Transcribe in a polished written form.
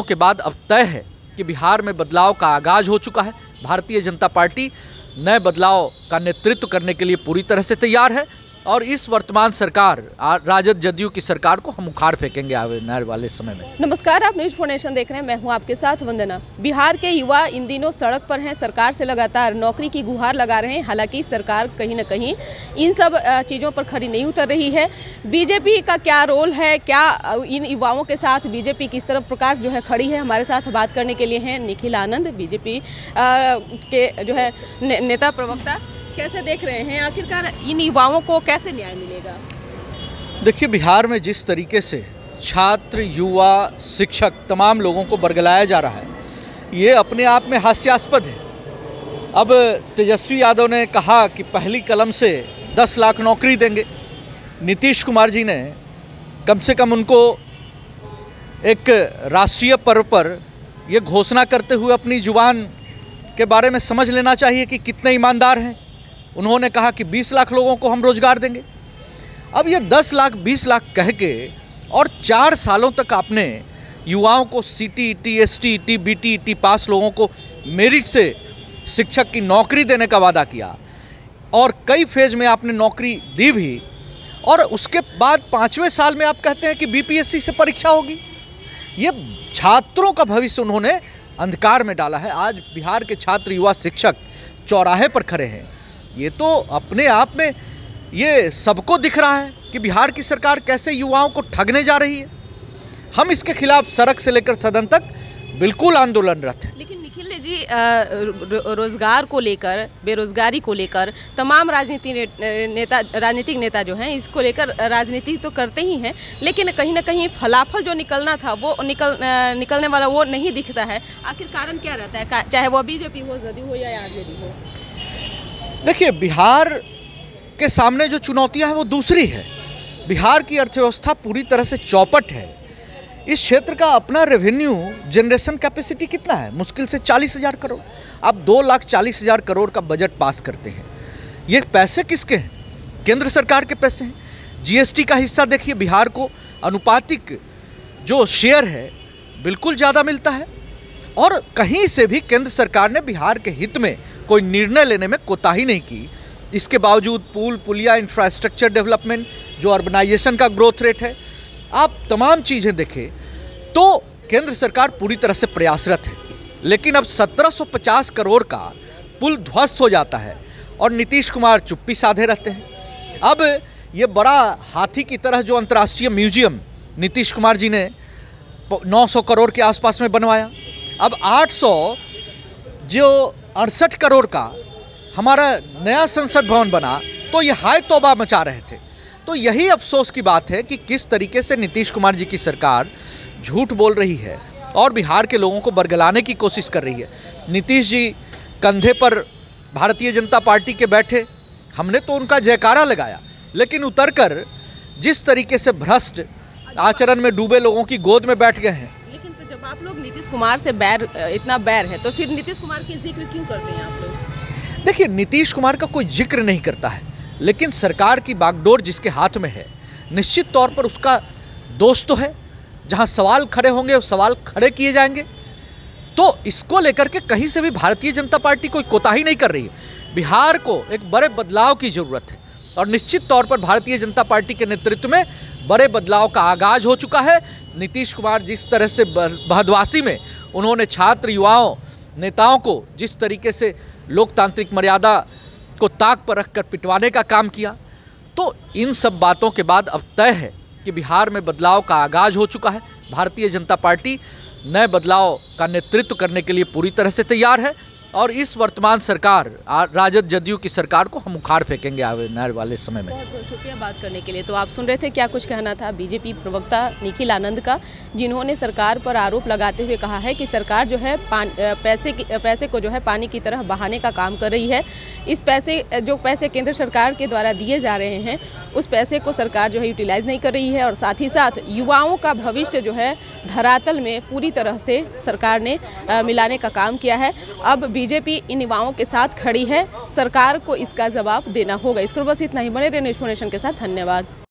के बाद अब तय है कि बिहार में बदलाव का आगाज हो चुका है। भारतीय जनता पार्टी नए बदलाव का नेतृत्व करने के लिए पूरी तरह से तैयार है और इस वर्तमान सरकार राजद जदयू की सरकार को हम उखाड़ फेंकेंगे आने वाले समय में। नमस्कार, आप न्यूज 4 नेशन देख रहे हैं। मैं हूं आपके साथ वंदना। बिहार के युवा इन दिनों सड़क पर हैं, सरकार से लगातार नौकरी की गुहार लगा रहे हैं। हालांकि सरकार कहीं न कहीं इन सब चीज़ों पर खड़ी नहीं उतर रही है। बीजेपी का क्या रोल है, क्या इन युवाओं के साथ बीजेपी किस तरह प्रकार जो है खड़ी है, हमारे साथ बात करने के लिए हैं निखिल आनंद, बीजेपी के जो है नेता प्रवक्ता। कैसे देख रहे हैं, आखिरकार इन युवाओं को कैसे न्याय मिलेगा? देखिए, बिहार में जिस तरीके से छात्र, युवा, शिक्षक तमाम लोगों को बरगलाया जा रहा है, ये अपने आप में हास्यास्पद है। अब तेजस्वी यादव ने कहा कि पहली कलम से 10 लाख नौकरी देंगे। नीतीश कुमार जी ने कम से कम उनको एक राष्ट्रीय पर्व पर यह घोषणा करते हुए अपनी जुबान के बारे में समझ लेना चाहिए कि कितने ईमानदार हैं। उन्होंने कहा कि 20 लाख लोगों को हम रोजगार देंगे। अब ये 10 लाख 20 लाख कह के और 4 सालों तक आपने युवाओं को सीटीईटी, एसटीईटी, बीटीईटी पास लोगों को मेरिट से शिक्षक की नौकरी देने का वादा किया और कई फेज में आपने नौकरी दी भी, और उसके बाद 5वें साल में आप कहते हैं कि बीपीएससी से परीक्षा होगी। ये छात्रों का भविष्य उन्होंने अंधकार में डाला है। आज बिहार के छात्र, युवा, शिक्षक चौराहे पर खड़े हैं। ये तो अपने आप में ये सबको दिख रहा है कि बिहार की सरकार कैसे युवाओं को ठगने जा रही है। हम इसके खिलाफ सड़क से लेकर सदन तक बिल्कुल आंदोलनरत हैं। लेकिन निखिल जी, रोजगार को लेकर, बेरोजगारी को लेकर तमाम राजनीतिक नेता जो हैं इसको लेकर राजनीति तो करते ही हैं, लेकिन कहीं ना कहीं फलाफल जो निकलना था वो निकलने वाला वो नहीं दिखता है। आखिर कारण क्या रहता है, चाहे वो बीजेपी हो, जदयू हो या आरजेडी हो? देखिए, बिहार के सामने जो चुनौतियां हैं वो दूसरी है। बिहार की अर्थव्यवस्था पूरी तरह से चौपट है। इस क्षेत्र का अपना रेवेन्यू जनरेशन कैपेसिटी कितना है? मुश्किल से 40,000 करोड़। आप 2,40,000 करोड़ का बजट पास करते हैं। ये पैसे किसके हैं? केंद्र सरकार के पैसे हैं। जीएसटी का हिस्सा देखिए, बिहार को अनुपातिक जो शेयर है बिल्कुल ज़्यादा मिलता है और कहीं से भी केंद्र सरकार ने बिहार के हित में कोई निर्णय लेने में कोताही नहीं की। इसके बावजूद पुल, पुलिया, इंफ्रास्ट्रक्चर डेवलपमेंट, जो अर्बनाइजेशन का ग्रोथ रेट है, आप तमाम चीज़ें देखें तो केंद्र सरकार पूरी तरह से प्रयासरत है। लेकिन अब 1750 करोड़ का पुल ध्वस्त हो जाता है और नीतीश कुमार चुप्पी साधे रहते हैं। अब ये बड़ा हाथी की तरह जो अंतर्राष्ट्रीय म्यूजियम नीतीश कुमार जी ने 900 करोड़ के आसपास में बनवाया, अब 868 करोड़ का हमारा नया संसद भवन बना, तो ये हाय तौबा मचा रहे थे। तो यही अफसोस की बात है कि किस तरीके से नीतीश कुमार जी की सरकार झूठ बोल रही है और बिहार के लोगों को बरगलाने की कोशिश कर रही है। नीतीश जी कंधे पर भारतीय जनता पार्टी के बैठे, हमने तो उनका जयकारा लगाया, लेकिन उतरकर जिस तरीके से भ्रष्ट आचरण में डूबे लोगों की गोद में बैठ गए हैं। लेकिन तो जब आप लोग नीतीश कुमार से इतना बैर है, तो फिर नीतीश कुमार की जिक्र क्यों करते हैं आप लोग? देखिए, नीतीश कुमार का कोई जिक्र नहीं करता है, लेकिन सरकार की बागडोर जिसके हाथ में है, निश्चित तौर पर उसका दोष तो है। जहां सवाल खड़े होंगे वो सवाल खड़े किए जाएंगे। तो इसको लेकर के कहीं से भी भारतीय जनता पार्टी कोई कोताही नहीं कर रही है। बिहार को एक बड़े बदलाव की जरूरत है और निश्चित तौर पर भारतीय जनता पार्टी के नेतृत्व में बड़े बदलाव का आगाज हो चुका है। नीतीश कुमार जिस तरह से बहदवासी में उन्होंने छात्र, युवाओं, नेताओं को जिस तरीके से लोकतांत्रिक मर्यादा को ताक पर रखकर पिटवाने का काम किया, तो इन सब बातों के बाद अब तय है कि बिहार में बदलाव का आगाज हो चुका है। भारतीय जनता पार्टी नए बदलाव का नेतृत्व करने के लिए पूरी तरह से तैयार है और इस वर्तमान सरकार राजद जदयू की सरकार को हम उखाड़ फेंकेंगे आने वाले समय में। बहुत बहुत शुक्रिया बात करने के लिए। तो आप सुन रहे थे क्या कुछ कहना था बीजेपी प्रवक्ता निखिल आनंद का, जिन्होंने सरकार पर आरोप लगाते हुए कहा है कि सरकार जो है पैसे को जो है पानी की तरह बहाने का काम कर रही है। इस पैसे केंद्र सरकार के द्वारा दिए जा रहे हैं, उस पैसे को सरकार जो है यूटिलाइज नहीं कर रही है और साथ ही साथ युवाओं का भविष्य जो है धरातल में पूरी तरह से सरकार ने मिलाने का काम किया है। अब बीजेपी इन युवाओं के साथ खड़ी है, सरकार को इसका जवाब देना होगा। इसको बस इतना ही। बने रहे न्यूज 4 नेशन के साथ। धन्यवाद।